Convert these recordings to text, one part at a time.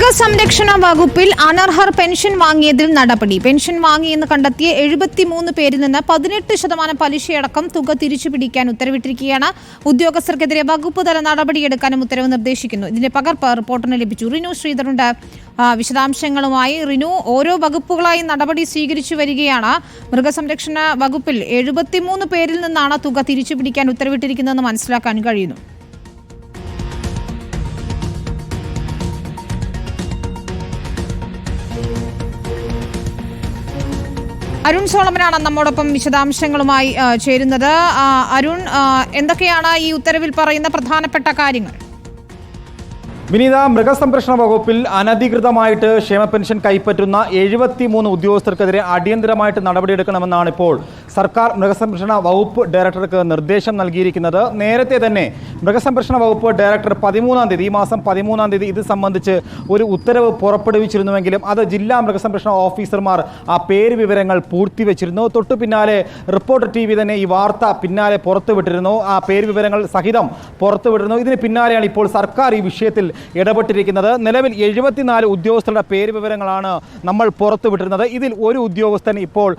മൃഗസംരക്ഷണ വകുപ്പിൽ അനർഹർ പെൻഷൻ വാങ്ങിയതിൽ നടപടി. പെൻഷൻ വാങ്ങിയെന്ന് കണ്ടെത്തിയ 73 പേരിൽ നിന്ന് 18% പലിശയടക്കം തുക തിരിച്ചുപിടിക്കാൻ ഉത്തരവിട്ടിരിക്കുകയാണ്. ഉദ്യോഗസ്ഥർക്കെതിരെ വകുപ്പ് തല നടപടിയെടുക്കാനും ഉത്തരവ് നിർദ്ദേശിക്കുന്നു. ഇതിന്റെ പകർപ്പ് റിപ്പോർട്ടറിന് ലഭിച്ചു. റിനു ശ്രീധറുണ്ട് വിശദാംശങ്ങളുമായി. റിനു, ഓരോ വകുപ്പുകളായി നടപടി സ്വീകരിച്ചു വരികയാണ്. മൃഗസംരക്ഷണ വകുപ്പിൽ 73 പേരിൽ നിന്നാണ് തുക തിരിച്ചുപിടിക്കാൻ ഉത്തരവിട്ടിരിക്കുന്നതെന്ന് മനസ്സിലാക്കാൻ കഴിയുന്നു. അരുൺ സോളമനാണ് നമ്മോടൊപ്പം വിശദാംശങ്ങളുമായി ചേരുന്നത്. അരുൺ, എന്തൊക്കെയാണ് ഈ ഉത്തരവിൽ പറയുന്ന പ്രധാനപ്പെട്ട കാര്യങ്ങൾ? വിനീത, മൃഗസംരക്ഷണ വകുപ്പിൽ അനധികൃതമായിട്ട് ക്ഷേമ പെൻഷൻ കൈപ്പറ്റുന്ന 73 ഉദ്യോഗസ്ഥർക്കെതിരെ അടിയന്തരമായിട്ട് നടപടിയെടുക്കണമെന്നാണ് ഇപ്പോൾ സർക്കാർ മൃഗസംരക്ഷണ വകുപ്പ് ഡയറക്ടർക്ക് നിർദ്ദേശം നൽകിയിരിക്കുന്നത്. നേരത്തെ തന്നെ മൃഗസംരക്ഷണ വകുപ്പ് ഡയറക്ടർ 13-ാം തീയതി, ഈ മാസം 13-ാം തീയതി ഇത് സംബന്ധിച്ച് ഒരു ഉത്തരവ് പുറപ്പെടുവിച്ചിരുന്നുവെങ്കിലും അത് ജില്ലാ മൃഗസംരക്ഷണ ഓഫീസർമാർ ആ പേര് വിവരങ്ങൾ പൂർത്തിവെച്ചിരുന്നു. തൊട്ടു പിന്നാലെ റിപ്പോർട്ടർ TV തന്നെ ഈ വാർത്ത പിന്നാലെ പുറത്തുവിട്ടിരുന്നു. ആ പേര് വിവരങ്ങൾ സഹിതം പുറത്തുവിട്ടിരുന്നു. ഇതിന് പിന്നാലെയാണ് ഇപ്പോൾ സർക്കാർ ഈ വിഷയത്തിൽ ഇടപെട്ടിരിക്കുന്നത്. നിലവിൽ 74 ഉദ്യോഗസ്ഥരുടെ പേര് വിവരങ്ങളാണ് നമ്മൾ പുറത്തുവിട്ടിരുന്നത്. ഇതിൽ ഒരു ഉദ്യോഗസ്ഥൻ ഇപ്പോൾ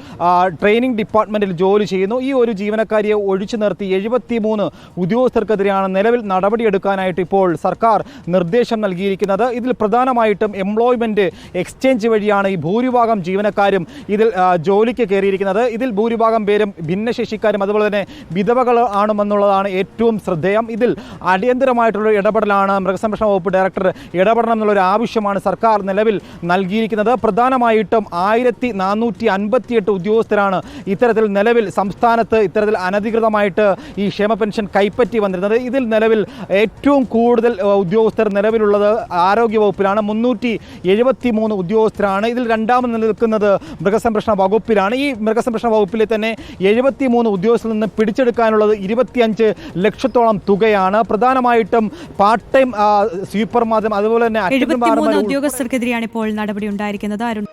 ട്രെയിനിങ് ഡിപ്പാർട്ട്മെന്റിൽ ജോലി ചെയ്യുന്നു. ഈ ഒരു ജീവനക്കാരിയെ ഒഴിച്ചു നിർത്തി 73 ഉദ്യോഗസ്ഥർക്കെതിരെയാണ് നിലവിൽ നടപടിയെടുക്കാനായിട്ട് ഇപ്പോൾ സർക്കാർ നിർദ്ദേശം നൽകിയിരിക്കുന്നത്. ഇതിൽ പ്രധാനമായിട്ടും എംപ്ലോയ്മെന്റ് എക്സ്ചേഞ്ച് വഴിയാണ് ഈ ഭൂരിഭാഗം ജീവനക്കാരും ഇതിൽ ജോലിക്ക് കയറിയിരിക്കുന്നത്. ഇതിൽ ഭൂരിഭാഗം പേരും ഭിന്നശേഷിക്കാരും അതുപോലെ തന്നെ വിധവകൾ ആണെന്നുള്ളതാണ് ഏറ്റവും ശ്രദ്ധേയം. ഇതിൽ അടിയന്തരമായിട്ടുള്ള ഇടപെടലാണ് മൃഗസംരക്ഷണ വകുപ്പ് ഡയറക്ടർ ഇടപെടണം എന്നുള്ളൊരു ആവശ്യമാണ് സർക്കാർ നിലവിൽ നൽകിയിരിക്കുന്നത്. പ്രധാനമായിട്ടും 1458 ഉദ്യോഗസ്ഥരാണ് ഇത്തരത്തിൽ നിലവിൽ സംസ്ഥാനത്ത് ഇത്തരത്തിൽ അനധികൃതമായിട്ട് ഈ ക്ഷേമ പെൻഷൻ കൈപ്പറ്റി വന്നിരുന്നത്. ഇതിൽ നിലവിൽ ഏറ്റവും കൂടുതൽ ഉദ്യോഗസ്ഥർ നിലവിലുള്ളത് ആരോഗ്യ വകുപ്പിലാണ്. 373 ഉദ്യോഗസ്ഥരാണ്. ഇതിൽ രണ്ടാമത് നിൽക്കുന്നത് മൃഗസംരക്ഷണ വകുപ്പിലാണ്. ഈ മൃഗസംരക്ഷണ വകുപ്പിലെ തന്നെ 73 ഉദ്യോഗസ്ഥരിൽ നിന്ന് പിടിച്ചെടുക്കാനുള്ളത് 25 ലക്ഷത്തോളം തുകയാണ്. പ്രധാനമായിട്ടും പാർട്ട് ടൈം സ്വീപ്പർമാരും അതുപോലെ തന്നെ 73 ഉദ്യോഗസ്ഥർക്കെതിരെയാണ് ഇപ്പോൾ നടപടി ഉണ്ടായിരിക്കുന്നത്. അരുൺ.